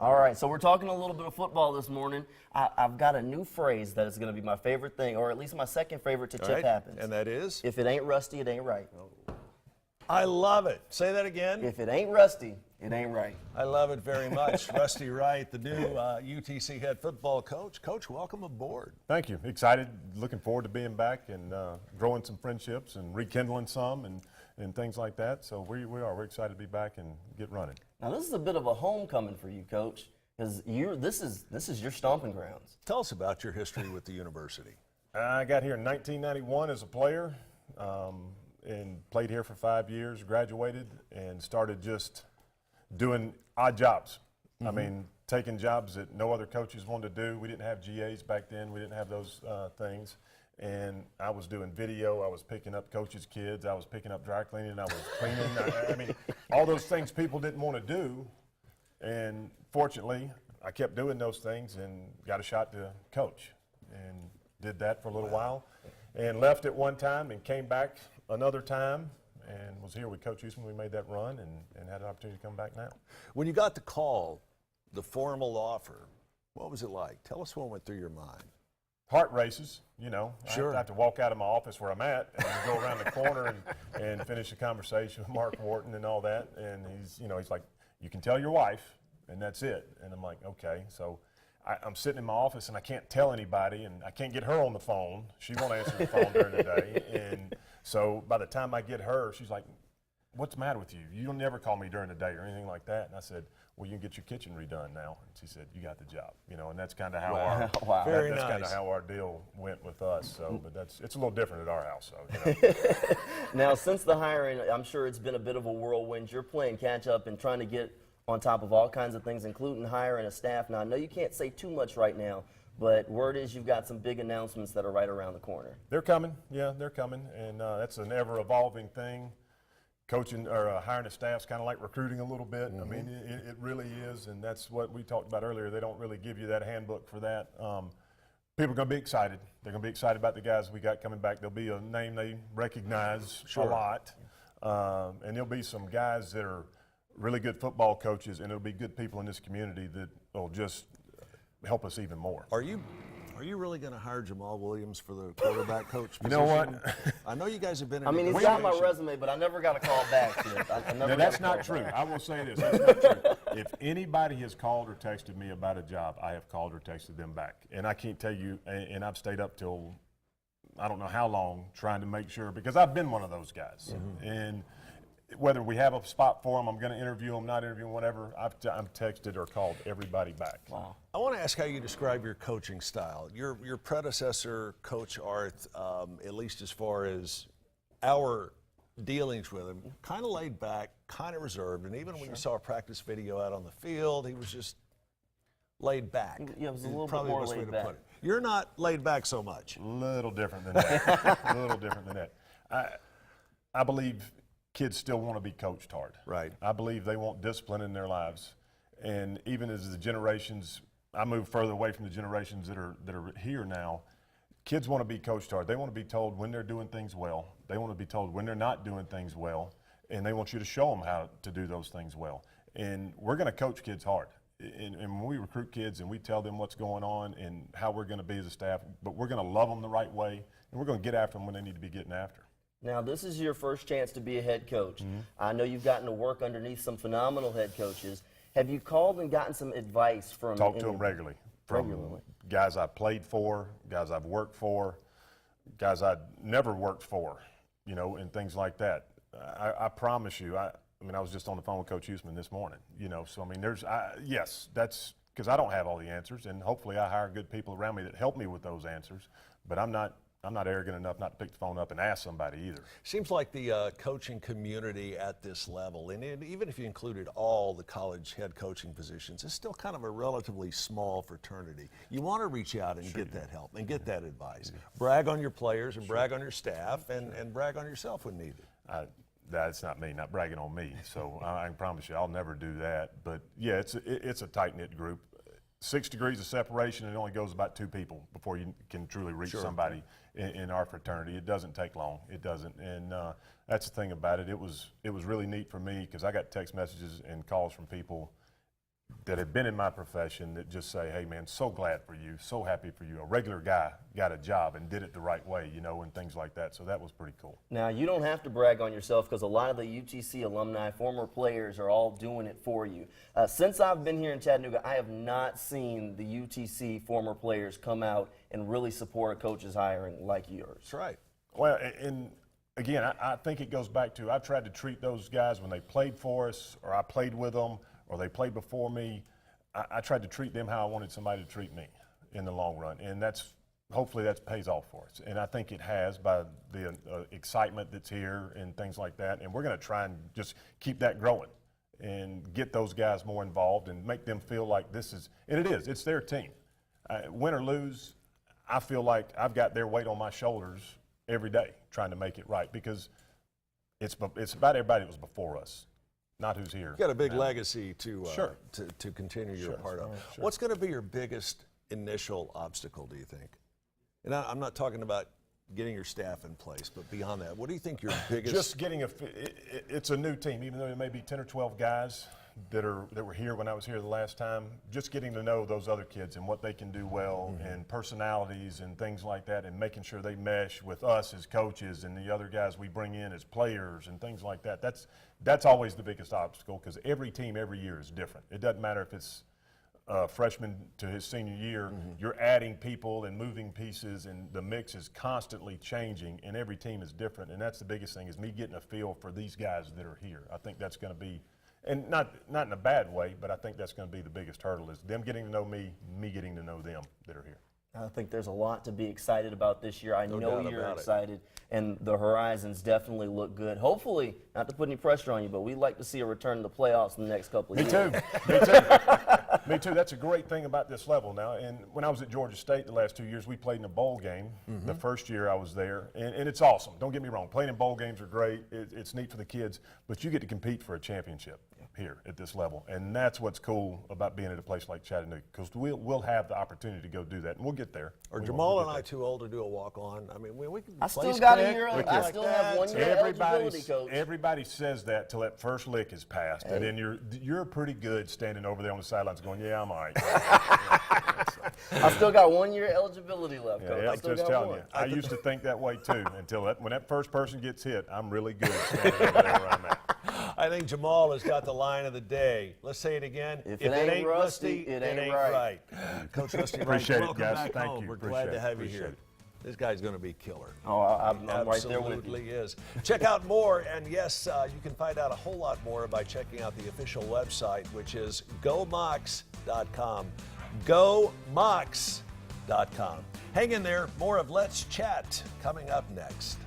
All right, so we're talking a little bit of football this morning. I've got a new phrase that is going to be my favorite thing, or at least my second favorite to Chip Happens. And that is? If it ain't rusty, it ain't right. I love it. Say that again. If it ain't rusty, it ain't right. I love it very much. Rusty Wright, the new UTC head football coach. Coach, welcome aboard. Thank you. Excited, looking forward to being back and growing some friendships and rekindling some and things like that. So we're excited to be back and get running. Now this is a bit of a homecoming for you, Coach, because this is your stomping grounds. Tell us about your history with the university. I got here in 1991 as a player and played here for 5 years, graduated, and started just doing odd jobs. I mean, taking jobs that no other coaches wanted to do. We didn't have GAs back then. We didn't have those things. And I was doing video. I was picking up coaches' kids. I was picking up dry cleaning. I was cleaning. I mean, all those things people didn't want to do. And fortunately, I kept doing those things and got a shot to coach. And did that for a little while. And left at one time and came back another time. And was here with Coach Houston. We made that run and had an opportunity to come back now. When you got the call, the formal offer, what was it like? Tell us what went through your mind. Heart races, you know. Sure. I have to walk out of my office where I'm at and go around the corner and finish a conversation with Mark Wharton and all that. And he's like, you can tell your wife, and that's it. And I'm like, okay. So I'm sitting in my office and I can't tell anybody, and I can't get her on the phone. She won't answer the phone during the day. And so by the time I get her, she's like, what's the matter with you? You don't never call me during the day or anything like that. And I said, well, you can get your kitchen redone now. And she said, you got the job. You know, and that's kind of how that's kind of how our deal went with us. So, but it's a little different at our house. So, you know. Now, since the hiring, I'm sure it's been a bit of a whirlwind. You're playing catch up and trying to get on top of all kinds of things, including hiring a staff. Now, I know you can't say too much right now, but word is you've got some big announcements that are right around the corner. They're coming. Yeah, they're coming. And that's an ever-evolving thing. Coaching or hiring a staff's kind of like recruiting a little bit. I mean, it really is, and that's what we talked about earlier. They don't really give you that handbook for that. People are going to be excited. They're going to be excited about the guys we got coming back. There'll be a name they recognize a lot, and there'll be some guys that are really good football coaches, and it'll be good people in this community that will just help us even more. Are you really going to hire Jamal Williams for the quarterback coach position? You know what? I know you guys have been in he's got my resume, but I never got a call back. No, that's not true. I will say this. That's not true. If anybody has called or texted me about a job, I have called or texted them back. And I can't tell you, and I've stayed up till I don't know how long trying to make sure, because I've been one of those guys. And whether we have a spot for them, I'm going to interview them, not interview them, whatever, I've texted or called everybody back. Wow. I want to ask how you describe your coaching style. Your predecessor, Coach Arth, at least as far as our dealings with him, kind of laid back, kind of reserved, and even when you saw a practice video out on the field, he was just laid back. Yeah, it was a little Probably bit more the best way laid to back. put it. You're not laid back so much. A little different than that. A little different than that. I believe kids still want to be coached hard. Right. I believe they want discipline in their lives. And even as the generations, I move further away from the generations that are here now, kids want to be coached hard. They want to be told when they're doing things well. They want to be told when they're not doing things well. And they want you to show them how to do those things well. And we're going to coach kids hard. And when we recruit kids and we tell them what's going on and how we're going to be as a staff, but we're going to love them the right way, and we're going to get after them when they need to be getting after. Now, this is your first chance to be a head coach. I know you've gotten to work underneath some phenomenal head coaches. Have you called and gotten some advice from Talk to them regularly. From guys I've played for, guys I've worked for, guys I'd never worked for, you know, and things like that. I promise you, I was just on the phone with Coach Houston this morning, you know, so I mean, yes, that's because I don't have all the answers, and hopefully I hire good people around me that help me with those answers, but I'm not arrogant enough not to pick the phone up and ask somebody either. Seems like the coaching community at this level, and even if you included all the college head coaching positions, it's still kind of a relatively small fraternity. You want to reach out and get that help and get that advice. Brag on your players and brag on your staff and brag on yourself when needed. That's not me, not bragging on me. So I can promise you I'll never do that. But yeah, it's a tight-knit group. 6 degrees of separation, and it only goes about 2 people before you can truly reach somebody in our fraternity. It doesn't take long. It doesn't. And that's the thing about it. It was really neat for me because I got text messages and calls from people that have been in my profession that just say, hey, man, so glad for you, so happy for you. A regular guy got a job and did it the right way, you know, and things like that. So that was pretty cool. Now, you don't have to brag on yourself because a lot of the UTC alumni, former players, are all doing it for you. Since I've been here in Chattanooga, I have not seen the UTC former players come out and really support a coach's hiring like yours. That's right. Well, and again, I think it goes back to I've tried to treat those guys when they played for us or I played with them or they played before me. I tried to treat them how I wanted somebody to treat me in the long run. And hopefully that pays off for us. And I think it has by the excitement that's here and things like that. And we're going to try and just keep that growing and get those guys more involved and make them feel like this is, and it is, it's their team. Win or lose, I feel like I've got their weight on my shoulders every day trying to make it right because it's about everybody that was before us, not who's here. You've got a big legacy to Sure. to continue your Sure. part of. Sure. What's going to be your biggest initial obstacle, do you think? And I'm not talking about getting your staff in place, but beyond that, what do you think your biggest? Just getting it's a new team, even though there may be 10 or 12 guys that were here when I was here the last time. Just getting to know those other kids and what they can do well, and personalities and things like that, and making sure they mesh with us as coaches and the other guys we bring in as players and things like that. That's always the biggest obstacle because every team every year is different. It doesn't matter if it's freshman to his senior year, you're adding people and moving pieces, and the mix is constantly changing, and every team is different. And that's the biggest thing is me getting a feel for these guys that are here. I think that's going to be, and not in a bad way, but I think that's going to be the biggest hurdle is them getting to know me getting to know them that are here. I think there's a lot to be excited about this year. I know doubt you're about it. excited, and the horizons definitely look good. Hopefully, not to put any pressure on you, but we'd like to see a return to the playoffs in the next couple of Me years. too. Me too. Me too. That's a great thing about this level now. And when I was at Georgia State the last 2 years, we played in a bowl game. The first year I was there, and it's awesome. Don't get me wrong. Playing in bowl games are great. It's neat for the kids, but you get to compete for a championship here at this level, and that's what's cool about being at a place like Chattanooga because we'll have the opportunity to go do that, and we'll get there. Are We will. Jamal We'll and get I there. too old to do a walk-on? I mean, we can I still place got a kick, year. we I can still like have that. 1 year eligibility, Coach. Everybody says that till that first lick is passed, and then you're pretty good standing over there on the sidelines going, yeah, I'm all right. I still got 1 year eligibility left, Coach. Yeah, I I'm still just got telling one. you. I used to think that way too until when that first person gets hit, I'm really good standing over there where I'm at. I think Jamal has got the line of the day. Let's say it again. If it ain't rusty, it ain't right. Coach Rusty Wright, Appreciate it, welcome guys. back Thank home. you. We're Appreciate glad to it. have you Appreciate here. it. This guy's going to be killer. Oh, I'm right there with you. Absolutely is. Check out more, and yes, you can find out a whole lot more by checking out the official website, which is gomox.com. Gomox.com. Hang in there. More of Let's Chat coming up next.